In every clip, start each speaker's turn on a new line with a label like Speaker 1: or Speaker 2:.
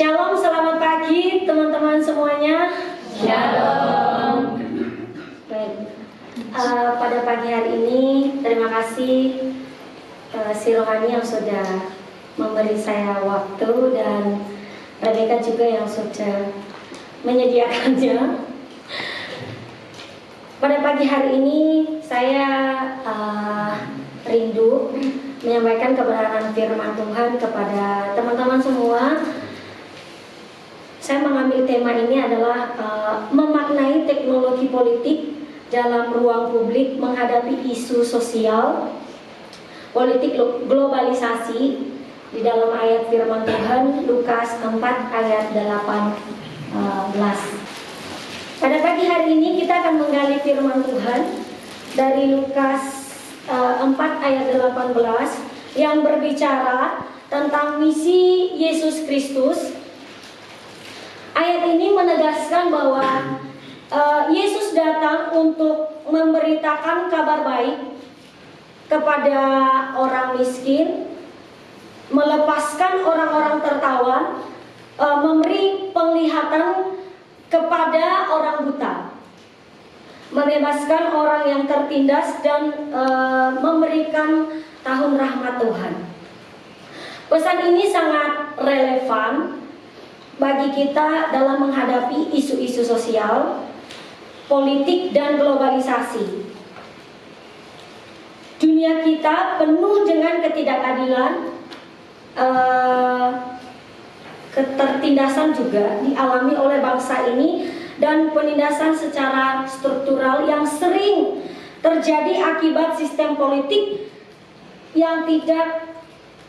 Speaker 1: Shalom, selamat pagi teman-teman semuanya.
Speaker 2: Shalom.
Speaker 1: Baik, pada pagi hari ini terima kasih si Rohani yang sudah memberi saya waktu dan Rebecca juga yang sudah menyediakannya. Pada pagi hari ini saya rindu menyampaikan kebenaran firman Tuhan kepada teman-teman semua. Saya mengambil tema ini adalah memaknai teknologi politik dalam ruang publik menghadapi isu sosial, politik globalisasi di dalam ayat firman Tuhan Lukas 4 ayat 18. Pada pagi hari ini kita akan menggali firman Tuhan dari Lukas 4 ayat 18 yang berbicara tentang misi Yesus Kristus. Ayat ini menegaskan bahwa Yesus datang untuk memberitakan kabar baik kepada orang miskin, melepaskan orang-orang tertawan, memberi penglihatan kepada orang buta, membebaskan orang yang tertindas dan memberikan tahun rahmat Tuhan. Pesan ini sangat relevan bagi kita dalam menghadapi isu-isu sosial, politik, dan globalisasi. Dunia kita penuh dengan ketidakadilan, ketertindasan juga dialami oleh bangsa ini, dan penindasan secara struktural yang sering terjadi akibat sistem politik yang tidak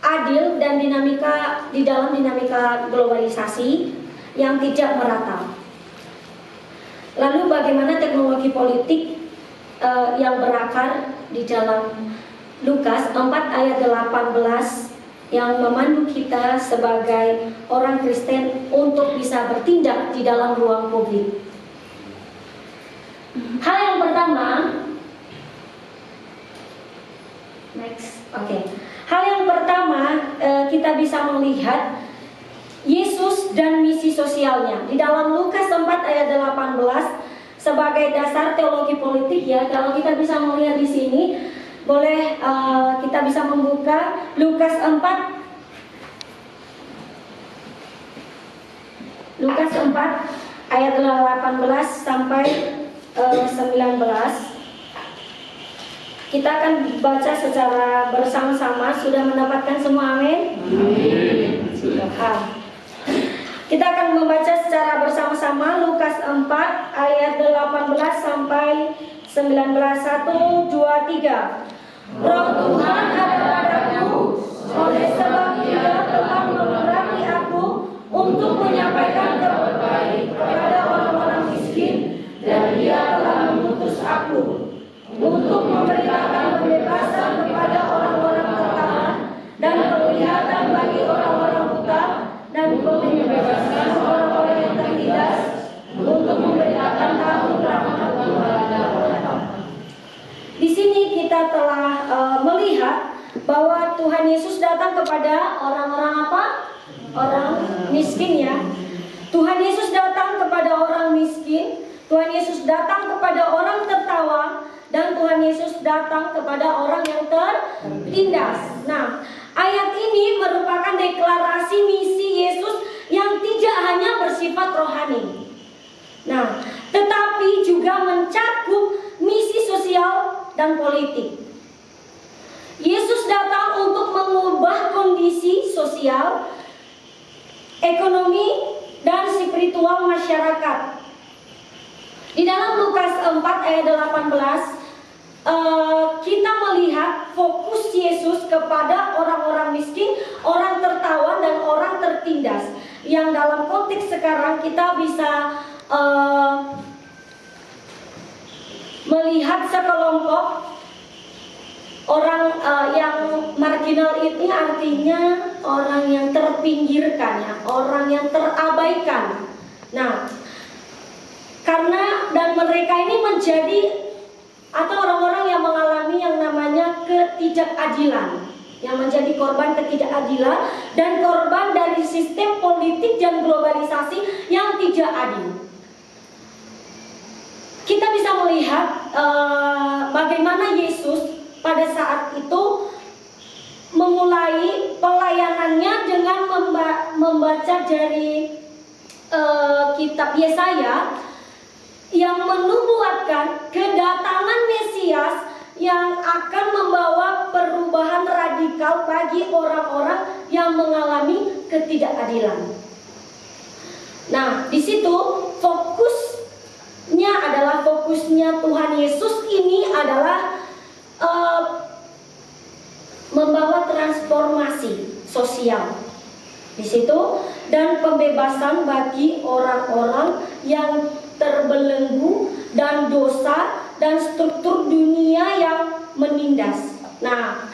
Speaker 1: adil dan dinamika di dalam dinamika globalisasi yang tidak merata. Lalu bagaimana teknologi politik yang berakar di dalam Lukas 4 ayat 18 yang memandu kita sebagai orang Kristen untuk bisa bertindak di dalam ruang publik. Hal yang pertama, Hal yang pertama kita bisa melihat Yesus dan misi sosialnya di dalam Lukas 4 ayat 18 sebagai dasar teologi politik ya. Kalau kita bisa melihat di sini, boleh kita bisa membuka Lukas 4 ayat 18 sampai 19. Kita akan baca secara bersama-sama. Sudah mendapatkan semua, amin?
Speaker 2: Amin.
Speaker 1: Kita akan membaca secara bersama-sama Lukas 4 ayat 18 sampai 19. 1, 2, 3. Roh Tuhan ada padaku, oleh sebab Dia telah mengurapi aku untuk menyampaikan kabar baik kepada orang-orang miskin, dan Dia telah mengutus aku untuk memberitakan pembebasan kepada orang-orang tertawan dan penglihatan bagi orang-orang buta, dan membebaskan orang-orang yang tertindas, untuk memberitakan tahun rahmat Tuhan. Di sini kita telah melihat bahwa Tuhan Yesus datang kepada orang-orang apa? Orang miskin ya. Tuhan Yesus datang kepada orang miskin, Tuhan Yesus datang kepada orang tertawan, dan Tuhan Yesus datang kepada orang yang tertindas. Nah, ayat ini merupakan deklarasi misi Yesus yang tidak hanya bersifat rohani. Nah, tetapi juga mencakup misi sosial dan politik. Yesus datang untuk mengubah kondisi sosial, ekonomi, dan spiritual masyarakat. Di dalam Lukas 4 ayat 18 kita melihat fokus Yesus kepada orang-orang miskin, orang tertawan, dan orang tertindas. Yang dalam konteks sekarang kita bisa melihat sekelompok orang yang marginal, ini artinya orang yang terpinggirkan ya, orang yang terabaikan. Nah, karena dan mereka ini menjadi atau orang-orang yang mengalami yang namanya ketidakadilan yang menjadi korban ketidakadilan dan korban dari sistem politik dan globalisasi yang tidak adil. Kita bisa melihat bagaimana Yesus pada saat itu memulai pelayanannya dengan membaca dari kitab Yesaya yang menubuatkan kedatangan Mesias yang akan membawa perubahan radikal bagi orang-orang yang mengalami ketidakadilan. Nah, di situ fokusnya Tuhan Yesus ini adalah membawa transformasi sosial di situ dan pembebasan bagi orang-orang yang terbelenggu dan dosa dan struktur dunia yang menindas. Nah,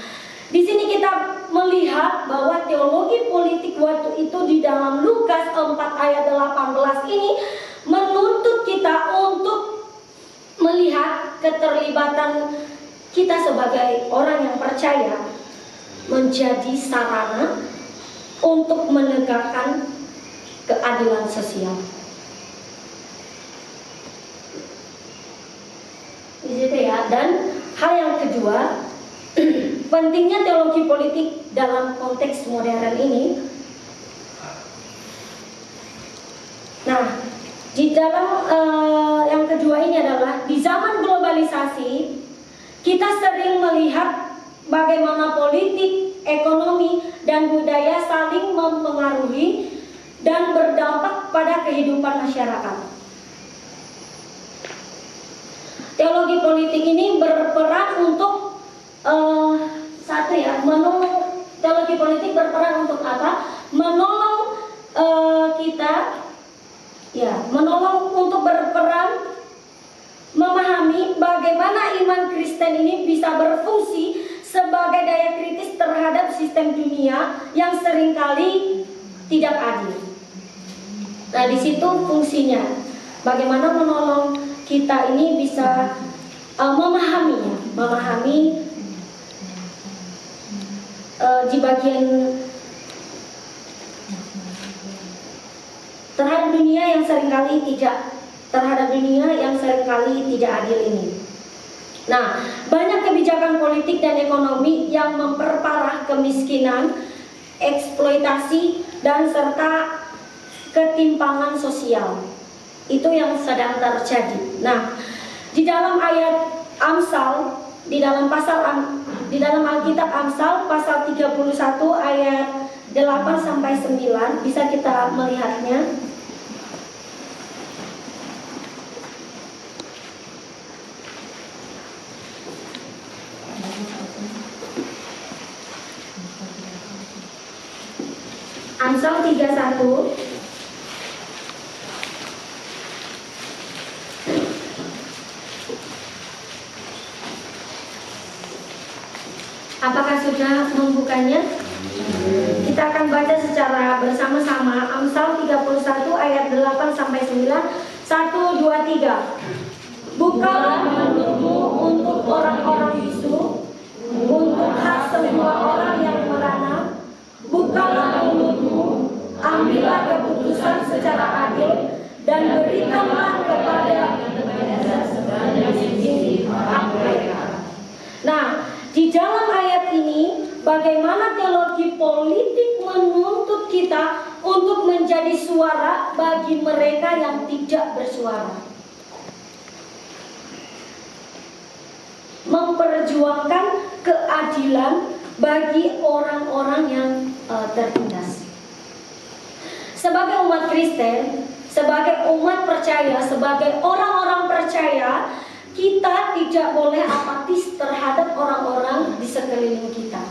Speaker 1: di sini kita melihat bahwa teologi politik waktu itu di dalam Lukas 4 ayat 18 ini menuntut kita untuk melihat keterlibatan kita sebagai orang yang percaya menjadi sarana untuk menegakkan keadilan sosial. Di situ ya. Dan hal yang kedua, pentingnya teologi politik dalam konteks modern ini. Nah, di dalam yang kedua ini adalah di zaman globalisasi kita sering melihat bagaimana politik, ekonomi, dan budaya saling mempengaruhi dan berdampak pada kehidupan masyarakat. Teologi politik ini berperan untuk teologi politik berperan untuk apa? Menolong kita, ya, menolong untuk berperan memahami bagaimana iman Kristen ini bisa berfungsi sebagai daya kritis terhadap sistem dunia yang seringkali tidak adil. Nah, di situ fungsinya bagaimana menolong kita ini bisa memahami di bagian terhadap dunia yang seringkali tidak adil ini. Nah, banyak kebijakan politik dan ekonomi yang memperparah kemiskinan, eksploitasi, dan serta ketimpangan sosial. Itu yang sedang terjadi. Nah, di dalam ayat Amsal, di dalam Alkitab Amsal pasal 31 ayat 8 sampai 9 bisa kita melihatnya. Amsal 31 Apakah sudah membukanya? Kita akan baca secara bersama-sama Amsal 31 ayat 8 sampai 9. 1, 2, 3. Bukalah mulutmu untuk orang-orang bisu, untuk hak semua orang yang merana. Bukalah mulutmu, ambillah keputusan secara adil, dan berikanlah kepada sebanyak sisi hak mereka. Nah, di dalam ayat ini, bagaimana teologi politik menuntut kita untuk menjadi suara bagi mereka yang tidak bersuara, memperjuangkan keadilan bagi orang-orang yang tertindas. Sebagai umat Kristen, sebagai umat percaya, sebagai orang-orang percaya, kita tidak boleh apatis terhadap orang-orang di sekeliling kita.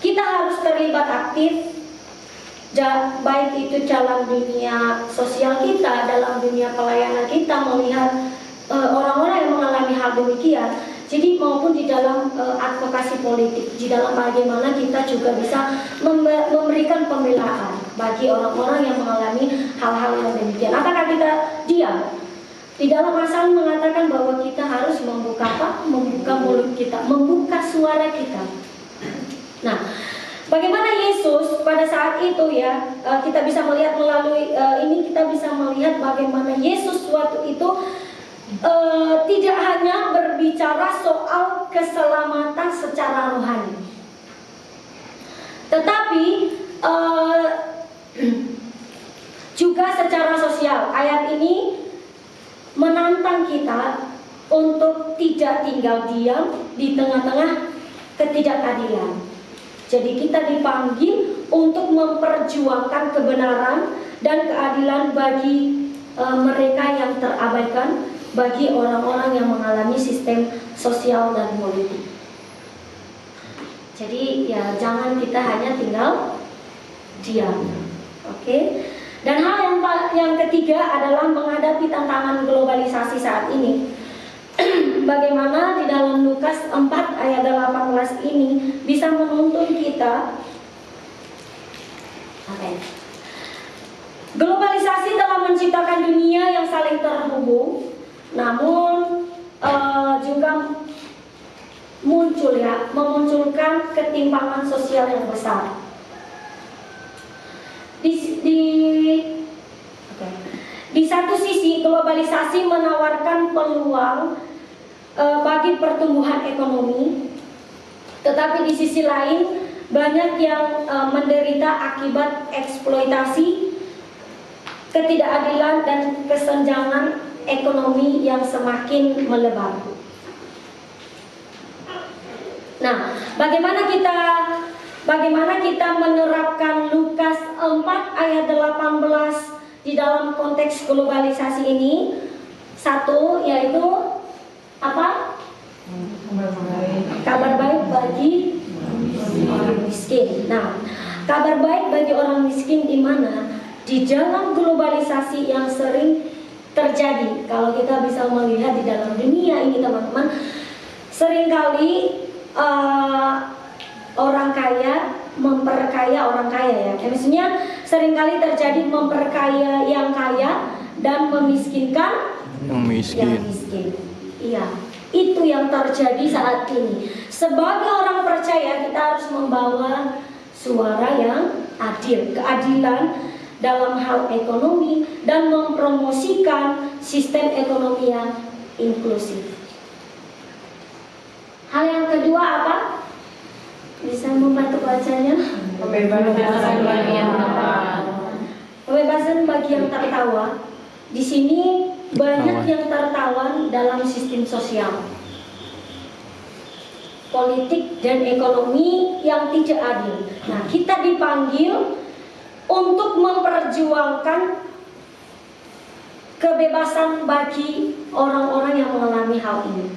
Speaker 1: Kita harus terlibat aktif, baik itu dalam dunia sosial kita, dalam dunia pelayanan kita, melihat orang-orang yang mengalami hal demikian. Jadi maupun di dalam advokasi politik, di dalam bagaimana kita juga bisa memberikan pembelaan bagi orang-orang yang mengalami hal-hal yang demikian. Apakah kita diam? Di dalam Amsal mengatakan bahwa kita harus membuka apa? Membuka mulut kita, membuka suara kita. Nah, bagaimana Yesus pada saat itu ya, kita bisa melihat melalui ini, kita bisa melihat bagaimana Yesus waktu itu tidak hanya berbicara soal keselamatan secara rohani, tetapi juga secara sosial. Ayat ini menantang kita untuk tidak tinggal diam di tengah-tengah ketidakadilan. Jadi kita dipanggil untuk memperjuangkan kebenaran dan keadilan bagi mereka yang terabaikan, bagi orang-orang yang mengalami sistem sosial dan politik. Jadi ya jangan kita hanya tinggal diam. Oke? Dan hal yang ketiga adalah menghadapi tantangan globalisasi saat ini. Bagaimana di dalam Lukas 4 ayat 18 ini bisa menuntun kita. Globalisasi telah menciptakan dunia yang saling terhubung, namun juga memunculkan ketimpangan sosial yang besar. Di satu sisi globalisasi menawarkan peluang bagi pertumbuhan ekonomi, tetapi di sisi lain banyak yang menderita akibat eksploitasi, ketidakadilan dan kesenjangan ekonomi yang semakin melebar. Nah, bagaimana kita menerapkan Lukas 4 ayat 18 di dalam konteks globalisasi ini? Satu, yaitu apa? Kabar baik bagi orang miskin. Nah, kabar baik bagi orang miskin di mana? Di dalam globalisasi yang sering terjadi. Kalau kita bisa melihat di dalam dunia ini, teman-teman, seringkali orang kaya memperkaya orang kaya, ya. Maksudnya seringkali terjadi memperkaya yang kaya dan memiskinkan yang miskin. Iya, itu yang terjadi saat ini. Sebagai orang percaya kita harus membawa suara yang adil, keadilan dalam hal ekonomi dan mempromosikan sistem ekonomi yang inklusif. Hal yang kedua apa? Bisa membantu bacanya?
Speaker 2: Kebebasan bagi yang tertawa.
Speaker 1: Kebebasan bagi yang tertawa. Di sini banyak yang tertawan dalam sistem sosial, politik dan ekonomi yang tidak adil. Nah, kita dipanggil untuk memperjuangkan kebebasan bagi orang-orang yang mengalami hal ini.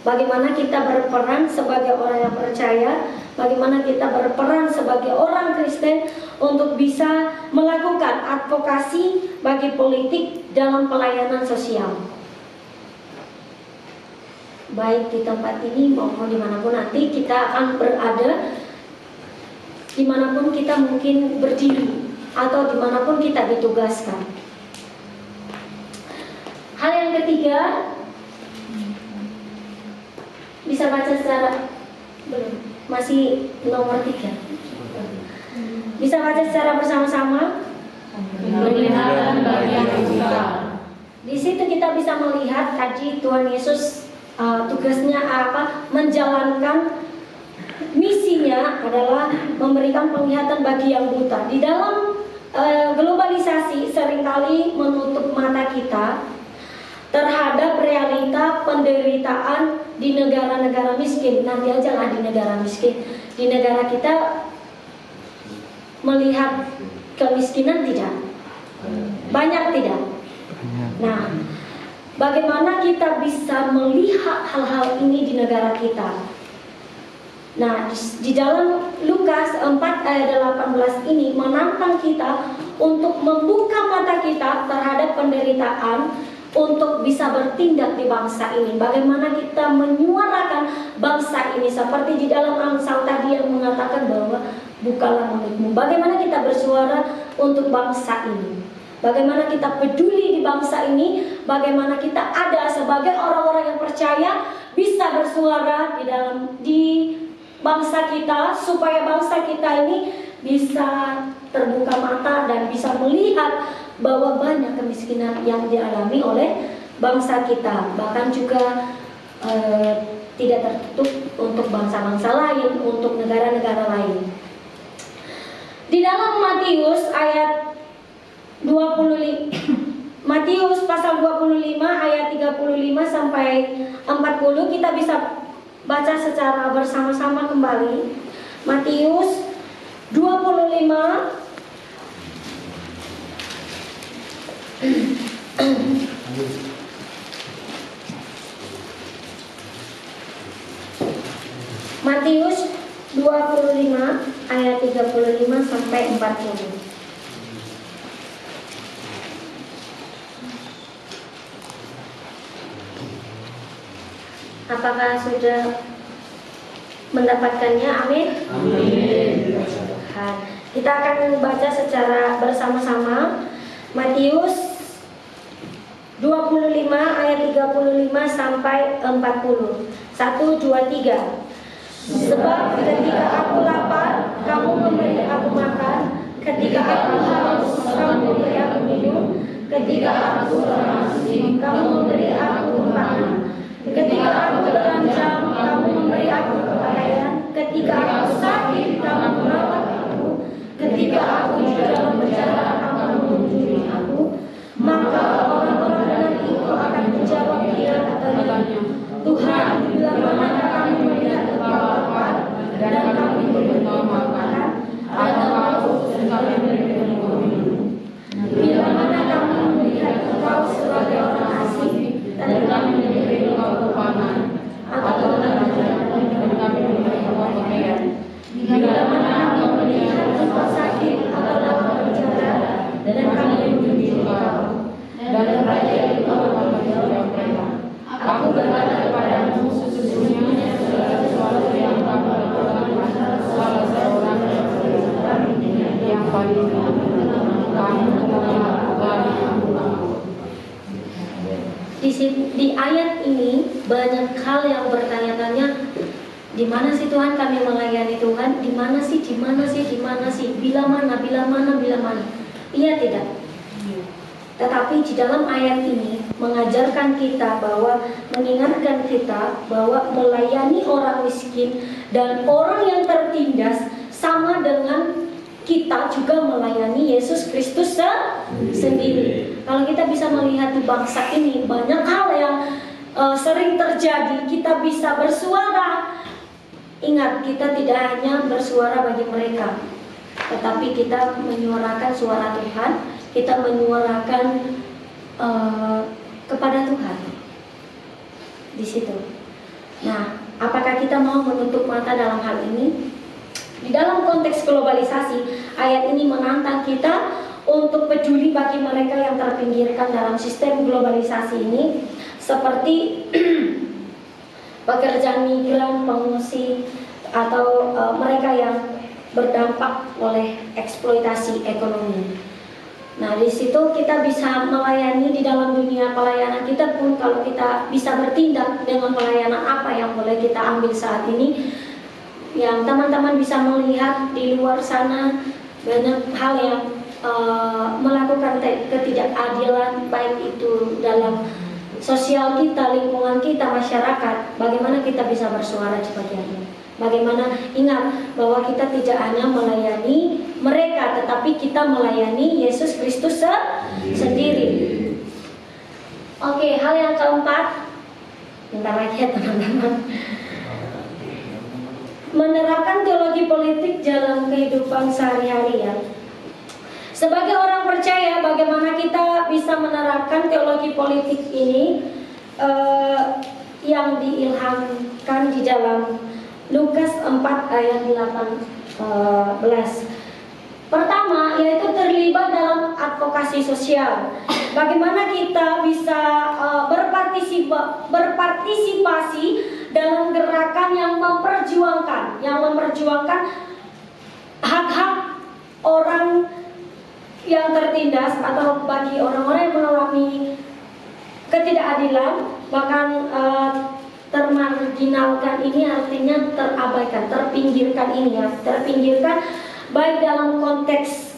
Speaker 1: Bagaimana kita berperan sebagai orang yang percaya, bagaimana kita berperan sebagai orang Kristen untuk bisa melakukan advokasi bagi politik dalam pelayanan sosial, baik di tempat ini maupun dimanapun nanti kita akan berada, dimanapun kita mungkin berdiri atau dimanapun kita ditugaskan. Hal yang ketiga, bisa baca secara belum, masih nomor 3. Bisa baca secara bersama-sama.
Speaker 2: Penglihatan bagi yang buta.
Speaker 1: Di situ kita bisa melihat tadi Tuhan Yesus tugasnya apa? Menjalankan misinya adalah memberikan penglihatan bagi yang buta. Di dalam globalisasi seringkali menutup mata kita terhadap realita penderitaan di negara-negara miskin. Nanti aja lah di negara miskin. Di negara kita melihat kemiskinan tidak? Banyak tidak? Nah, bagaimana kita bisa melihat hal-hal ini di negara kita? Nah, di dalam Lukas 4 ayat 18 ini menantang kita untuk membuka mata kita terhadap penderitaan, untuk bisa bertindak di bangsa ini. Bagaimana kita menyuarakan bangsa ini, seperti di dalam Amsal tadi yang mengatakan bahwa bukalah mulutmu. Bagaimana kita bersuara untuk bangsa ini. Bagaimana kita peduli di bangsa ini, bagaimana kita ada sebagai orang-orang yang percaya bisa bersuara di bangsa kita, supaya bangsa kita ini bisa terbuka mata dan bisa melihat bahwa banyak kemiskinan yang dialami oleh bangsa kita, bahkan juga tidak tertutup untuk bangsa-bangsa lain, untuk negara-negara lain. Di dalam Matius ayat 25, Matius pasal 25 ayat 35 sampai 40, kita bisa baca secara bersama-sama kembali. Matius 25 Matius 25 ayat 35 sampai 40. Apakah sudah mendapatkannya? Amin.
Speaker 2: Amin.
Speaker 1: Kita akan baca secara bersama-sama Matius 25 ayat 35 sampai 40. 1, 2, 3. Sebab ketika aku lapar, kamu memberi aku makan. Ketika aku haus, kamu memberi aku minum. Ketika aku bermaksud, kamu memberi aku makanan. Ketika aku terancam, kamu memberi aku kepandaian. Ketika aku sakit, kamu merawat aku. Ketika aku di dalam penjara, kamu mengunjungi aku. Maka orang-orang benar itu akan menjawab dia katanya, Tuhan, bila mana kami melihat engkau lapar dan kami memberi engkau makan, atau haus dan kami memberi engkau minum? Bila mana kami melihat engkau sebagai orang asing dan kami memberi engkau kepanan, atau terancam dan kami memberi engkau pakaian? Bila mana kami melihat engkau sakit atau dalam penjara dan kami mengunjungi engkau? Dan raja itu akan menjawab mereka, aku berkata kepadamu, sesungguhnya segala sesuatu yang kamu lakukan pada salah seorang yang paling kamu lakukan aku. Di ayat ini banyak hal yang bertanya-tanya, di mana sih Tuhan kami melayani Tuhan? Di mana sih? Di mana sih? Di mana sih? Bila mana? Bila mana? Bila mana? Iya tidak? Tetapi di dalam ayat ini mengajarkan kita bahwa, mengingatkan kita bahwa melayani orang miskin dan orang yang tertindas sama dengan kita juga melayani Yesus Kristus sendiri. Kalau kita bisa melihat di bangsa ini banyak hal yang sering terjadi, kita bisa bersuara. Ingat, kita tidak hanya bersuara bagi mereka, tetapi kita menyuarakan suara Tuhan. Kita menyuarakan kepada Tuhan di situ. Nah, apakah kita mau menutup mata dalam hal ini? Di dalam konteks globalisasi, ayat ini menantang kita untuk peduli bagi mereka yang terpinggirkan dalam sistem globalisasi ini, seperti pekerja migran, pengungsi, atau mereka yang berdampak oleh eksploitasi ekonomi. Nah, di situ kita bisa melayani di dalam dunia pelayanan kita pun. Kalau kita bisa bertindak dengan pelayanan apa yang boleh kita ambil saat ini, yang teman-teman bisa melihat di luar sana banyak hal yang melakukan ketidakadilan, baik itu dalam sosial kita, lingkungan kita, masyarakat. Bagaimana kita bisa bersuara di bagian ini? Bagaimana ingat bahwa kita tidak hanya melayani mereka, tetapi kita melayani Yesus Kristus sendiri. Oke, hal yang keempat, bentar lagi ya teman-teman. Menerapkan teologi politik dalam kehidupan sehari-hari ya. Sebagai orang percaya, bagaimana kita bisa menerapkan teologi politik ini yang diilhamkan di dalam Lukas 4 ayat 18. Pertama, yaitu terlibat dalam advokasi sosial. Bagaimana kita bisa berpartisipasi dalam gerakan yang memperjuangkan hak-hak orang yang tertindas atau bagi orang-orang yang mengalami ketidakadilan, bahkan termarginalkan ini artinya terabaikan, terpinggirkan ini ya, terpinggirkan baik dalam konteks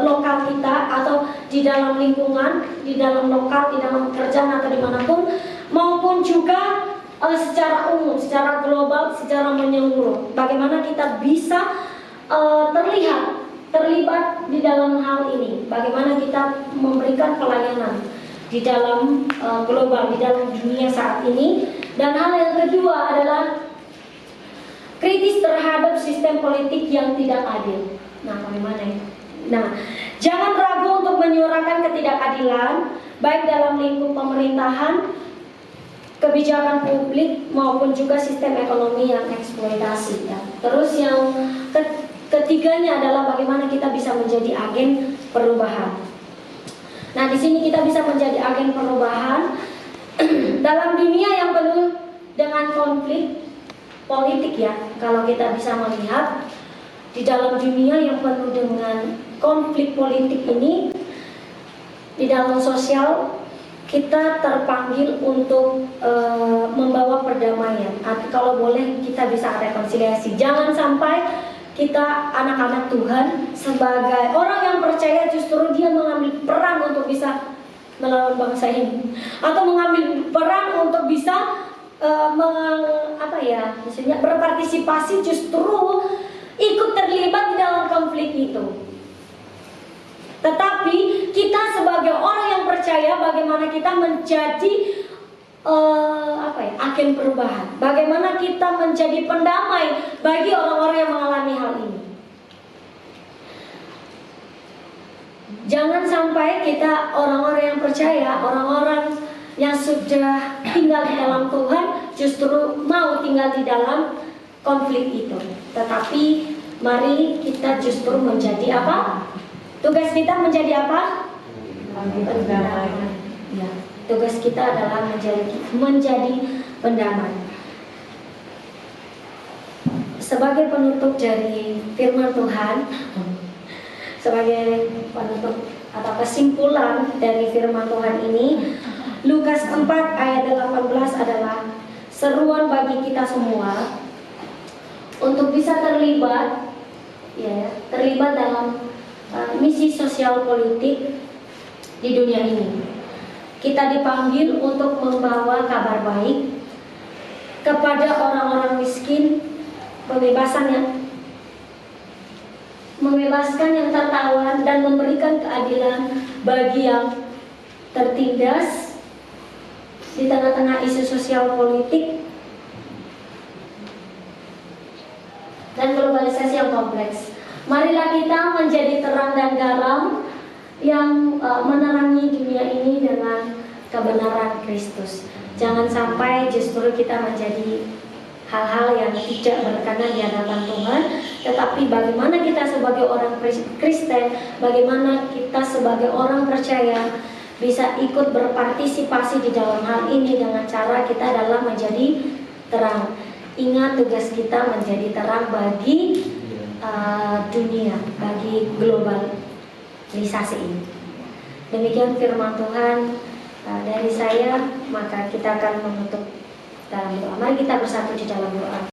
Speaker 1: lokal kita atau di dalam lingkungan, di dalam lokal, di dalam pekerjaan atau dimanapun, maupun juga secara umum, secara global, secara menyeluruh. Bagaimana kita bisa terlibat di dalam hal ini, bagaimana kita memberikan pelayanan di dalam global, di dalam dunia saat ini. Dan hal yang kedua adalah kritis terhadap sistem politik yang tidak adil. Nah, bagaimana ya? Nah, jangan ragu untuk menyuarakan ketidakadilan baik dalam lingkup pemerintahan, kebijakan publik maupun juga sistem ekonomi yang eksploitasi ya. Terus yang ketiganya adalah bagaimana kita bisa menjadi agen perubahan. Nah, di sini kita bisa menjadi agen perubahan dalam dunia yang penuh dengan konflik politik ya. Kalau kita bisa melihat di dalam dunia yang penuh dengan konflik politik ini, di dalam sosial kita terpanggil untuk membawa perdamaian. Atau kalau boleh kita bisa rekonsiliasi. Jangan sampai kita anak-anak Tuhan sebagai orang yang percaya justru dia mengambil peran untuk bisa melawan bangsa ini, atau mengambil peran untuk bisa maksudnya berpartisipasi, justru ikut terlibat di dalam konflik itu. Tetapi kita sebagai orang yang percaya, bagaimana kita menjadi agen perubahan, bagaimana kita menjadi pendamai bagi orang-orang yang mengalami hal ini. Jangan sampai kita orang-orang yang percaya, orang-orang yang sudah tinggal di dalam Tuhan justru mau tinggal di dalam konflik itu. Tetapi mari kita justru menjadi apa? Tugas kita menjadi apa? Pendamai. Ya, tugas kita adalah menjadi pendamai. Sebagai penutup dari firman Tuhan, sebagai penutup atau kesimpulan dari firman Tuhan ini, Lukas 4 ayat 18 adalah seruan bagi kita semua untuk bisa terlibat dalam misi sosial politik di dunia ini. Kita dipanggil untuk membawa kabar baik kepada orang-orang miskin, membebaskan yang tertawan, dan memberikan keadilan bagi yang tertindas di tengah-tengah isu sosial politik dan globalisasi yang kompleks. Marilah kita menjadi terang dan garam yang menerangi dunia ini dengan kebenaran Kristus. Jangan sampai justru kita menjadi hal-hal yang tidak berkenan di hadapan Tuhan, tetapi bagaimana kita sebagai orang Kristen, bagaimana kita sebagai orang percaya bisa ikut berpartisipasi di dalam hal ini dengan cara kita adalah menjadi terang. Ingat, tugas kita menjadi terang bagi dunia, bagi globalisasi ini. Demikian firman Tuhan dari saya, maka kita akan menutup dalam doa. Mari kita bersatu di dalam doa.